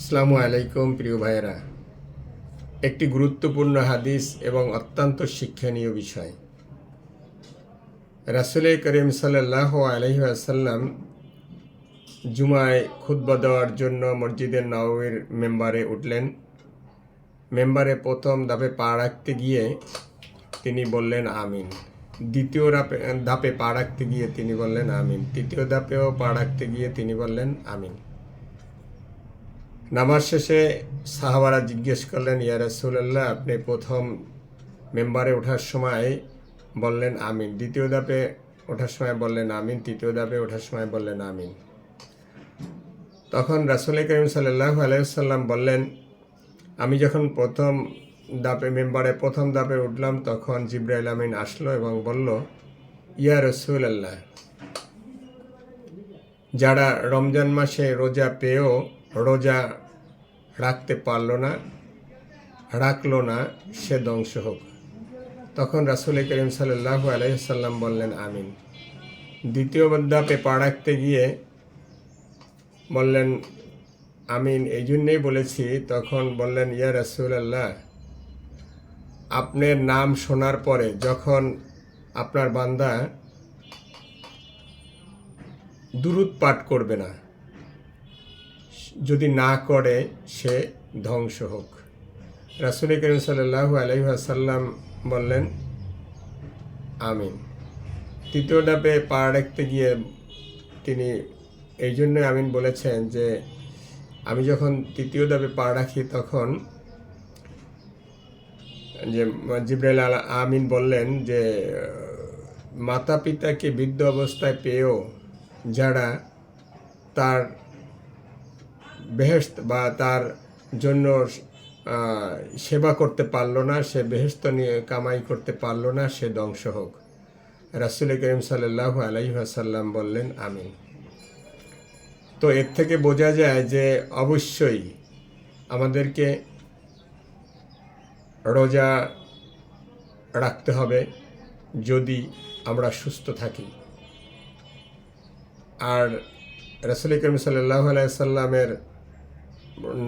আসসালামু আলাইকুম প্রিয় ভাইয়েরা, একটি গুরুত্বপূর্ণ হাদিস এবং অত্যন্ত শিক্ষণীয় বিষয়। রাসূল করিম সাল্লাল্লাহু আলাইহি ওয়াসাল্লাম জুমায় খুতবা দেওয়ার জন্য মসজিদের নববীর মেম্বারে উঠলেন। মেম্বারে প্রথম ধাপে পা রাখতে গিয়ে তিনি বললেন আমিন। দ্বিতীয় ধাপে পা রাখতে গিয়ে তিনি বললেন আমিন। তৃতীয় ধাপেও পা রাখতে গিয়ে তিনি বললেন আমিন। নামাজ শেষে সাহাবারা জিজ্ঞেস করলেন, ইয়া রাসূলুল্লাহ, আপনি প্রথম মেম্বারে ওঠার সময় বললেন আমিন, দ্বিতীয় ধাপে ওঠার সময় বললেন আমিন, তৃতীয় ধাপে ওঠার সময় বললেন আমিন। তখন রাসূল করিম সাল্লাল্লাহু আলাইহি ওয়াসাল্লাম বললেন, আমি যখন প্রথম ধাপে উঠলাম তখন জিবরাইল আমিন আসলো এবং বলল, ইয়া রাসূলুল্লাহ, যারা রমজান মাসে রোজা পেয়েও রোজা রাখতে রাখলো না, সে ধ্বংস হোক। তখন রাসূল করিম সাল্লাল্লাহু আলাইহি ওয়াসাল্লাম বললেন আমিন। দ্বিতীয় ধাপে পা রাখতে গিয়ে বললেন আমিন, এই জন্যেই বলেছি। তখন বললেন, ইয়া রাসূলুল্লাহ, আপনার নাম শোনার পরে যখন আপনার বান্দা দুরূদ পাঠ করবে না, যদি না করে সে ধ্বংস হোক। রাসূল করিম সাল্লাল্লাহু আলাইহি ওয়াসাল্লাম বললেন আমিন। তৃতীয় ধাপে পা রাখতে গিয়ে তিনি এই জন্য আমিন বলেছেন যে আমি যখন তৃতীয় ধাপে পা রাখি তখন যে জিবরাইল আমিন বললেন যে মাতা পিতাকে বৃদ্ধ অবস্থায় পেয়েও যারা তার বেহেশত বা তার জন্য সেবা করতে পারলো না, সে বেহেশত নিয়ে কামাই করতে পারলো না, সে ধ্বংস হোক। রাসূল করিম সাল্লাল্লাহু আলাইহি ওয়াসাল্লাম বললেন আমিন। তো এর থেকে বোঝা যায় যে অবশ্যই আমাদেরকে রোজা রাখতে হবে যদি আমরা সুস্থ থাকি। আর রাসূল করিম সাল্লাল্লাহু আলাইহি ওয়াসাল্লামের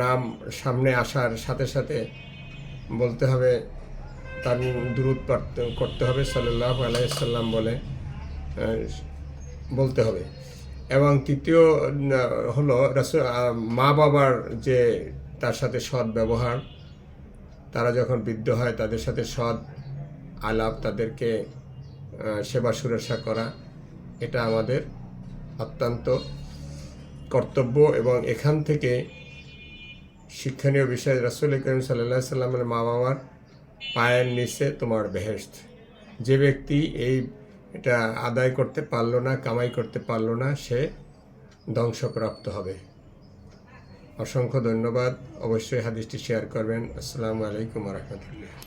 নাম সামনে আসার সাথে সাথে বলতে হবে, তার দুরূদ করতে হবে, সাল্লাল্লাহু আলাইহি ওয়াসাল্লাম বলতে হবে। এবং তৃতীয় হলো মা বাবার যে তার সাথে সৎ ব্যবহার, তারা যখন বৃদ্ধ হয় তাদের সাথে সৎ আলাপ, তাদেরকে সেবা শুশ্রূষা করা, এটা আমাদের অত্যন্ত কর্তব্য। এবং এখান থেকে শিক্ষণীয় বিষয়, রাসূল করিম সাল্লাল্লাহু আলাইহি ওয়াসাল্লামের মা বাবার পায়ের নিচে তোমার বেহেশত। যে ব্যক্তি এটা আদায় করতে পারলো না, কামাই করতে পারলো না, সে ধ্বংসপ্রাপ্ত হবে। অসংখ্য ধন্যবাদ। অবশ্যই হাদিসটি শেয়ার করবেন। আসসালামু আলাইকুম ওয়া রাহমাতুল্লাহ।